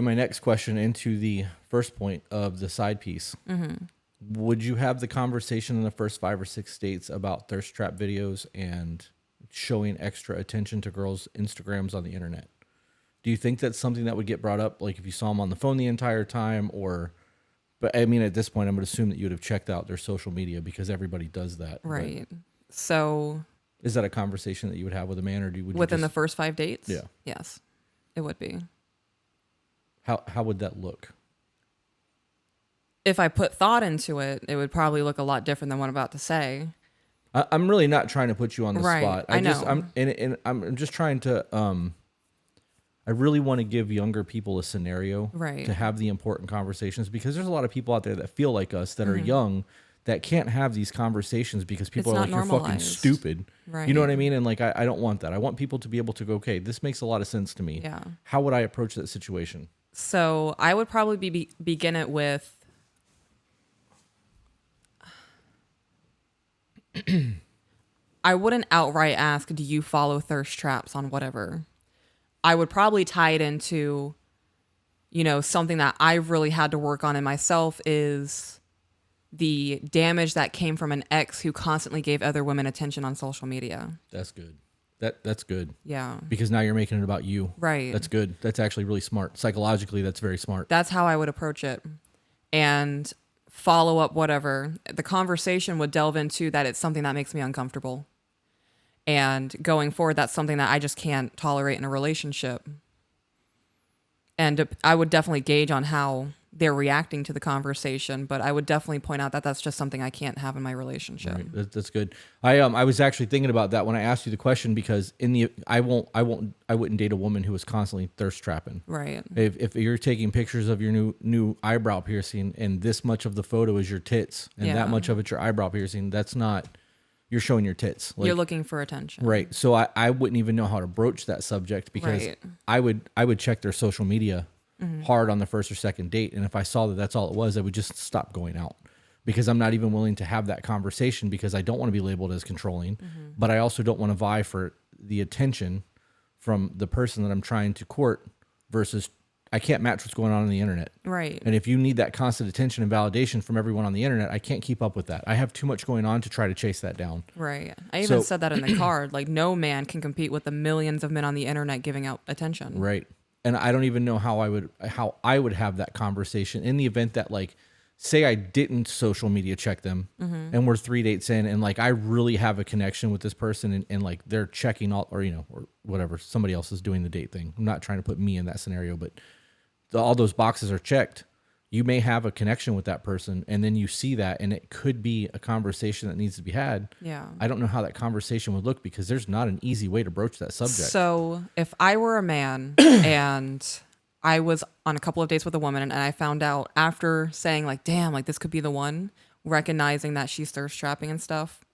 My next question into the first point of the side piece. Would you have the conversation in the first 5 or 6 dates about thirst trap videos and showing extra attention to girls' Instagrams on the internet? Do you think that's something that would get brought up? Like if you saw them on the phone the entire time, but I mean, at this point, I'm going to assume that you would have checked out their social media because everybody does that. Right. So is that a conversation that you would have with a man, or would you within the first 5 dates? Yeah. Yes, it would be. How would that look? If I put thought into it, it would probably look a lot different than what I'm about to say. I'm really not trying to put you on the spot. I know. I'm just trying to. I really want to give younger people a scenario to have the important conversations, because there's a lot of people out there that feel like us that are young that can't have these conversations because people are like, you're fucking stupid. Right. You know what I mean? And like, I don't want that. I want people to be able to go, okay, this makes a lot of sense to me. Yeah. How would I approach that situation? So I would probably begin it with, I wouldn't outright ask, do you follow thirst traps on whatever? I would probably tie it into, something that I've really had to work on in myself is the damage that came from an ex who constantly gave other women attention on social media. That's good. That's good. Yeah. Because now you're making it about you. Right. That's good. That's actually really smart. Psychologically, that's very smart. That's how I would approach it. And follow up, whatever. The conversation would delve into that it's something that makes me uncomfortable. And going forward, that's something that I just can't tolerate in a relationship. And I would definitely gauge on how they're reacting to the conversation, but I would definitely point out that that's just something I can't have in my relationship. Right. That's good. I was actually thinking about that when I asked you the question, because I wouldn't date a woman who was constantly thirst trapping. Right. If you're taking pictures of your new eyebrow piercing and this much of the photo is your tits and that much of it's your eyebrow piercing, that's not, you're showing your tits. Like, you're looking for attention. Right. So I wouldn't even know how to broach that subject, because I would check their social media hard on the first or second date. And if I saw that that's all it was, I would just stop going out, because I'm not even willing to have that conversation, because I don't want to be labeled as controlling, but I also don't want to vie for the attention from the person that I'm trying to court versus I can't match what's going on the internet. Right. And if you need that constant attention and validation from everyone on the internet, I can't keep up with that. I have too much going on to try to chase that down. Right. I even said that in the card. Like, no man can compete with the millions of men on the internet giving out attention. Right. And I don't even know how I would have that conversation in the event that, like, say I didn't social media check them and we're 3 dates in and like I really have a connection with this person and like they're checking all, or whatever, somebody else is doing the date thing. I'm not trying to put me in that scenario, but all those boxes are checked. You may have a connection with that person, and then you see that, and it could be a conversation that needs to be had. Yeah. I don't know how that conversation would look, because there's not an easy way to broach that subject. So if I were a man and I was on a couple of dates with a woman and I found out after saying like, damn, like this could be the one, recognizing that she's thirst trapping and stuff,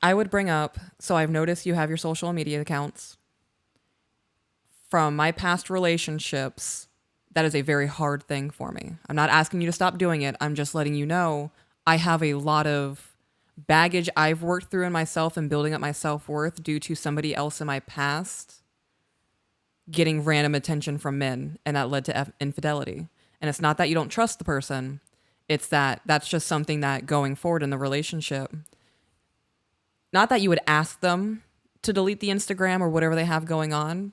I would bring up, so I've noticed you have your social media accounts. From my past relationships, that is a very hard thing for me. I'm not asking you to stop doing it. I'm just letting you know I have a lot of baggage I've worked through in myself and building up my self-worth due to somebody else in my past getting random attention from men, and that led to infidelity. And it's not that you don't trust the person. It's that that's just something that going forward in the relationship, not that you would ask them to delete the Instagram or whatever they have going on.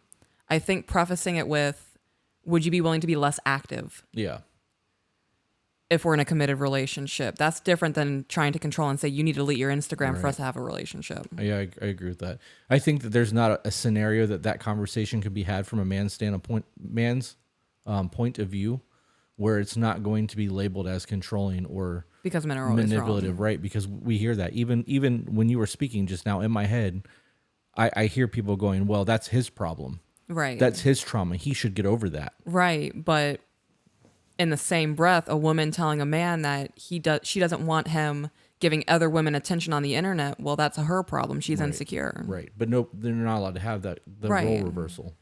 I think prefacing it with, would you be willing to be less active? Yeah. If we're in a committed relationship, that's different than trying to control and say you need to delete your Instagram for us to have a relationship. Yeah, I agree with that. I think that there's not a scenario that conversation could be had from a man's point of view, where it's not going to be labeled as controlling or because men are always manipulative, wrong. right? Because we hear that even when you were speaking just now in my head, I hear people going, "Well, that's his problem." Right. That's his trauma. He should get over that. Right. But in the same breath, a woman telling a man that she doesn't want him giving other women attention on the internet, well, that's her problem. She's insecure. Right. But no, they're not allowed to have the role reversal.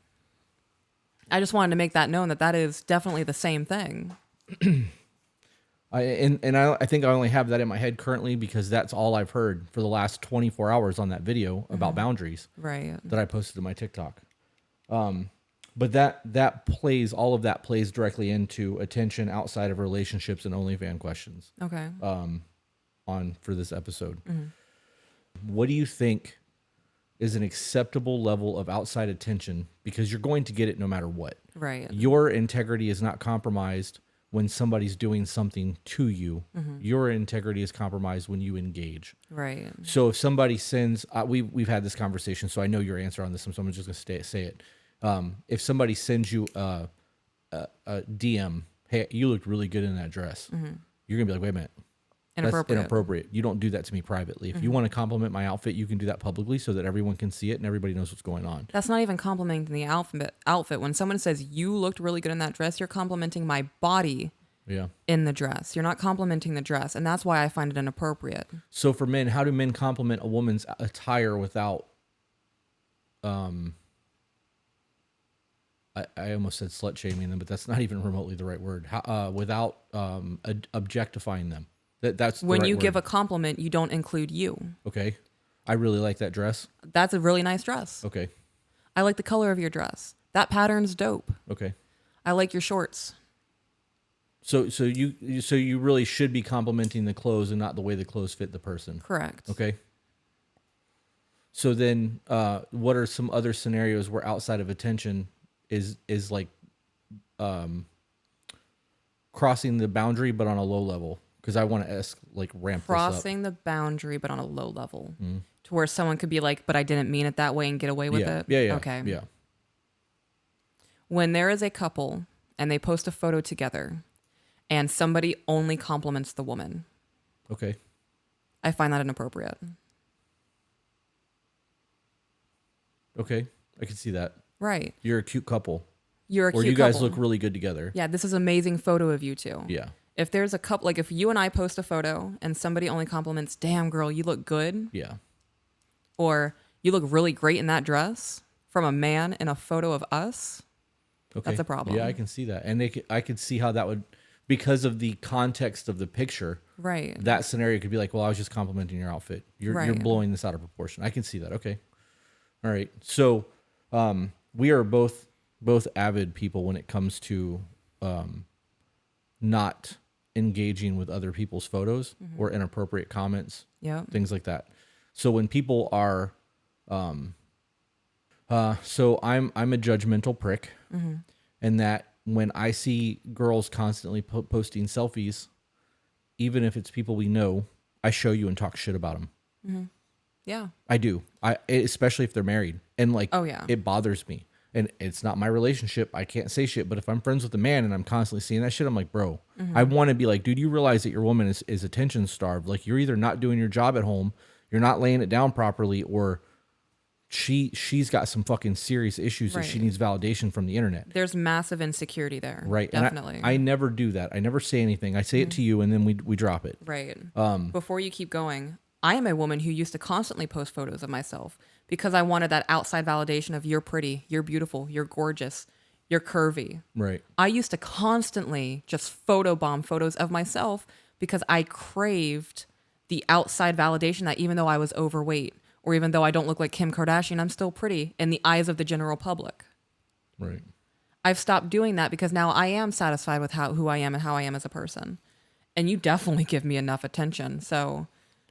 I just wanted to make that known that is definitely the same thing. I think I only have that in my head currently because that's all I've heard for the last 24 hours on that video about boundaries right. that I posted to my TikTok. But all of that plays directly into attention outside of relationships and OnlyFans questions. Okay. For this episode. What do you think is an acceptable level of outside attention? Because you're going to get it no matter what. Right. Your integrity is not compromised when somebody's doing something to you. Your integrity is compromised when you engage. Right. So if somebody sends, we've had this conversation, so I know your answer on this, so I'm just going to say it. If somebody sends you a DM, hey, you looked really good in that dress, you're going to be like, wait a minute. Inappropriate. That's inappropriate. You don't do that to me privately. If you want to compliment my outfit, you can do that publicly so that everyone can see it and everybody knows what's going on. That's not even complimenting the outfit. When someone says you looked really good in that dress, you're complimenting my body in the dress. You're not complimenting the dress. And that's why I find it inappropriate. So for men, how do men compliment a woman's attire without, I almost said slut shaming them, but that's not even remotely the right word. Without objectifying them. That's when you word. give a compliment, you don't include you. Okay. I really like that dress. That's a really nice dress. Okay. I like the color of your dress. That pattern's dope. Okay. I like your shorts. So you really should be complimenting the clothes and not the way the clothes fit the person. Correct. Okay. So then, what are some other scenarios where outside of attention is like crossing the boundary, but on a low level? Because I want to ramp this up. Crossing the boundary, but on a low level, to where someone could be like, "But I didn't mean it that way," and get away with it. Yeah. Okay. Yeah. When there is a couple and they post a photo together, and somebody only compliments the woman, Okay. I find that inappropriate. Okay. I can see that. Right. You're a cute couple. You're a cute couple. Or you guys couple. look really good together. Yeah, this is an amazing photo of you two. Yeah. If there's a couple, like if you and I post a photo and somebody only compliments, "Damn girl, you look good," Yeah. or "You look really great in that dress," from a man in a photo of us, Okay. that's a problem. Yeah, I can see that. And I could see how that would, because of the context of the picture, Right. that scenario could be like, well, I was just complimenting your outfit. You're Right. blowing this out of proportion. I can see that. Okay. All right. So we are both avid people when it comes to not engaging with other people's photos or inappropriate comments, Yeah. things like that. So when people are, so I'm a judgmental prick, and that when I see girls constantly posting selfies, even if it's people we know, I show you and talk shit about them. Yeah. I do. Especially if they're married, and Oh, yeah. it bothers me. And it's not my relationship. I can't say shit. But if I'm friends with a man and I'm constantly seeing that shit, I'm like, bro, I want to be like, dude, you realize that your woman is attention starved. Like, you're either not doing your job at home, you're not laying it down properly, or she's got some fucking serious issues that she Right. needs validation from the internet. There's massive insecurity there. Right. Definitely. And I never do that. I never say anything. I say it to you and then we drop it. Right. Before you keep going, I am a woman who used to constantly post photos of myself because I wanted that outside validation of "You're pretty, you're beautiful, you're gorgeous, you're curvy." Right. I used to constantly just photobomb photos of myself because I craved the outside validation that even though I was overweight or even though I don't look like Kim Kardashian, I'm still pretty in the eyes of the general public. Right. I've stopped doing that because now I am satisfied with who I am and how I am as a person. And you definitely give me enough attention. So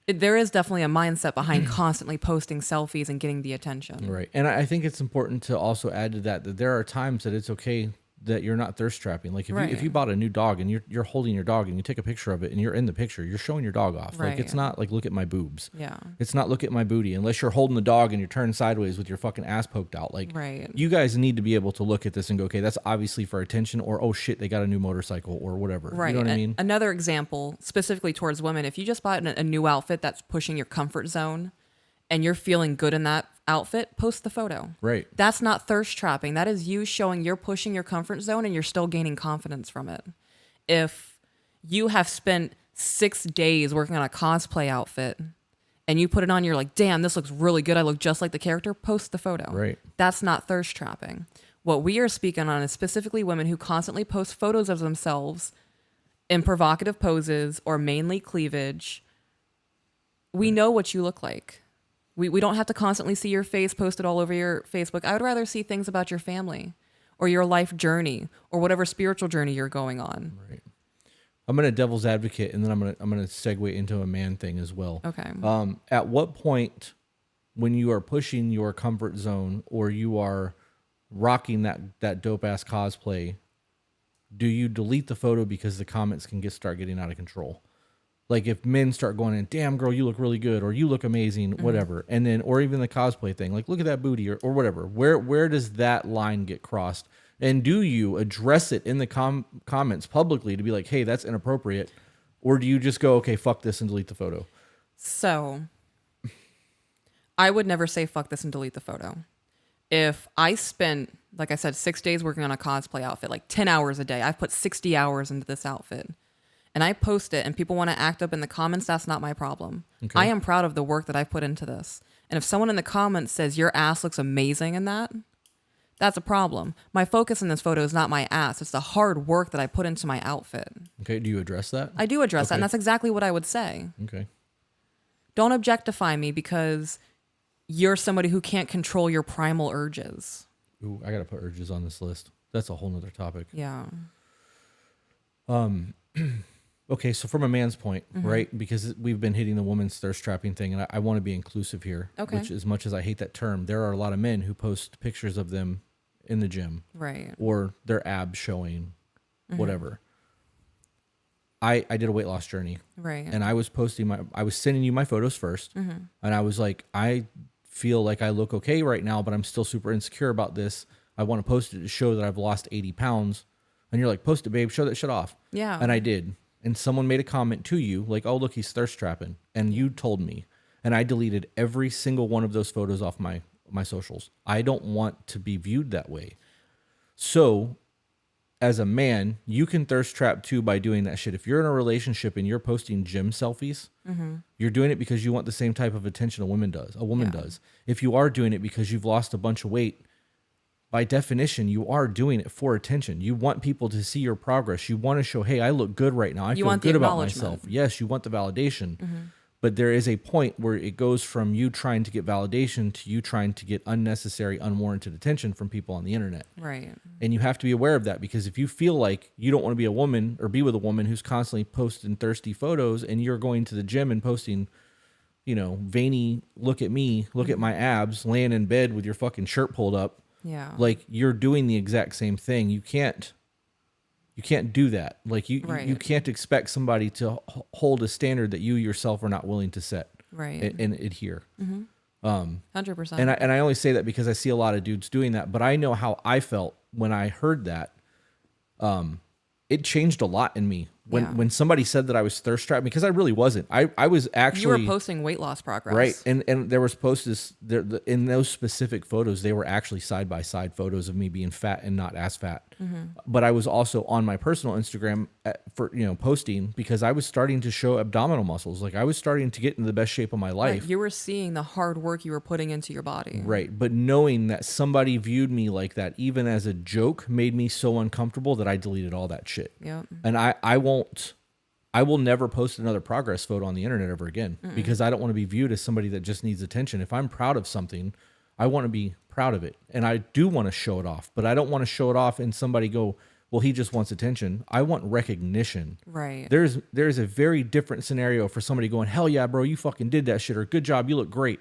there is definitely a mindset behind constantly posting selfies and getting the attention. Right. And I think it's important to also add to that there are times that it's okay that you're not thirst trapping. Like if you bought a new dog and you're holding your dog and you take a picture of it and you're in the picture, you're showing your dog off. Like, it's not like, look at my boobs. Yeah. It's not look at my booty, unless you're holding the dog and you're turned sideways with your fucking ass poked out. Like, you guys need to be able to look at this and go, okay, that's obviously for attention, or, oh shit, they got a new motorcycle or whatever. Right. You know what I mean? Another example, specifically towards women, if you just bought a new outfit that's pushing your comfort zone and you're feeling good in that outfit, post the photo. Right. That's not thirst trapping. That is you showing you're pushing your comfort zone and you're still gaining confidence from it. If you have spent 6 days working on a cosplay outfit and you put it on, you're like, damn, this looks really good. I look just like the character. Post the photo. Right. That's not thirst trapping. What we are speaking on is specifically women who constantly post photos of themselves in provocative poses or mainly cleavage. We know what you look like. We don't have to constantly see your face posted all over your Facebook. I would rather see things about your family or your life journey or whatever spiritual journey you're going on. Right. I'm gonna devil's advocate, and then I'm gonna segue into a man thing as well. Okay. At what point, when you are pushing your comfort zone or you are rocking that dope ass cosplay, do you delete the photo because the comments can start getting out of control? Like if men start going in, damn girl, you look really good, or you look amazing, whatever, and then or even the cosplay thing, like look at that booty or whatever. Where does that line get crossed? And do you address it in the comments publicly to be like, hey, that's inappropriate? Or do you just go, okay, fuck this and delete the photo? So I would never say fuck this and delete the photo. If I spent, like I said, 6 days working on a cosplay outfit, like 10 hours a day, I've put 60 hours into this outfit, and I post it and people want to act up in the comments, that's not my problem. Okay. I am proud of the work that I've put into this. And if someone in the comments says your ass looks amazing in that, that's a problem. My focus in this photo is not my ass. It's the hard work that I put into my outfit. Okay, do you address that? I do address that, and that's exactly what I would say. Okay. Don't objectify me because you're somebody who can't control your primal urges. Ooh, I got to put urges on this list. That's a whole nother topic. Yeah. Okay, so from a man's point, right? Because we've been hitting the woman's thirst trapping thing, and I want to be inclusive here. Okay. Which, as much as I hate that term, there are a lot of men who post pictures of them in the gym, Right. or their abs showing, whatever. I did a weight loss journey, Right. and I was sending you my photos first, and I was like, I feel like I look okay right now, but I'm still super insecure about this. I want to post it to show that I've lost 80 pounds. And you're like, post it, babe, show that shit off. Yeah. And I did. And someone made a comment to you like, oh, look, he's thirst trapping. And you told me. And I deleted every single one of those photos off my socials. I don't want to be viewed that way. So as a man, you can thirst trap too by doing that shit. If you're in a relationship and you're posting gym selfies, you're doing it because you want the same type of attention a woman does. If you are doing it because you've lost a bunch of weight, by definition, you are doing it for attention. You want people to see your progress. You want to show, hey, I look good right now. I feel good about myself. Yes, you want the validation. But there is a point where it goes from you trying to get validation to you trying to get unnecessary, unwarranted attention from people on the internet. Right. And you have to be aware of that, because if you feel like you don't want to be a woman or be with a woman who's constantly posting thirsty photos, and you're going to the gym and posting, veiny, look at me, look at my abs, laying in bed with your fucking shirt pulled up, Yeah. like you're doing the exact same thing. You can't do that. Like you can't expect somebody to hold a standard that you yourself are not willing to set. Right. And adhere. 100%. And I only say that because I see a lot of dudes doing that, but I know how I felt when I heard that. It changed a lot in me when somebody said that I was thirst trapped, because I really wasn't. I was actually, you were posting weight loss progress, right? And there was posts in those specific photos. They were actually side by side photos of me being fat and not as fat. But I was also on my personal Instagram for posting because I was starting to show abdominal muscles. Like I was starting to get into the best shape of my life. Right. You were seeing the hard work you were putting into your body, right? But knowing that somebody viewed me like that, even as a joke, made me so uncomfortable that I deleted all that shit. Yeah. And I will never post another progress photo on the internet ever again, because I don't want to be viewed as somebody that just needs attention. If I'm proud of something, I want to be proud of it. And I do want to show it off, but I don't want to show it off and somebody go, well, he just wants attention. I want recognition. Right. There's a very different scenario for somebody going, hell yeah, bro, you fucking did that shit, or good job, you look great,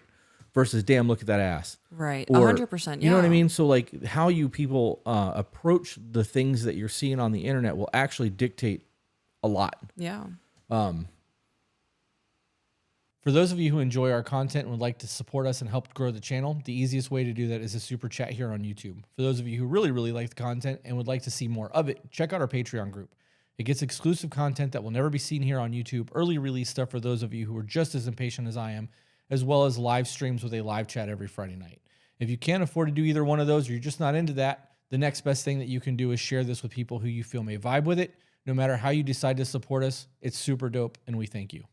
versus damn, look at that ass. Right. Or, 100%. Yeah. You know what I mean? So like how you people approach the things that you're seeing on the internet will actually dictate a lot. Yeah. For those of you who enjoy our content and would like to support us and help grow the channel, the easiest way to do that is a super chat here on YouTube. For those of you who really, really like the content and would like to see more of it, check out our Patreon group. It gets exclusive content that will never be seen here on YouTube, early release stuff for those of you who are just as impatient as I am, as well as live streams with a live chat every Friday night. If you can't afford to do either one of those, or you're just not into that, the next best thing that you can do is share this with people who you feel may vibe with it. No matter how you decide to support us, it's super dope, and we thank you.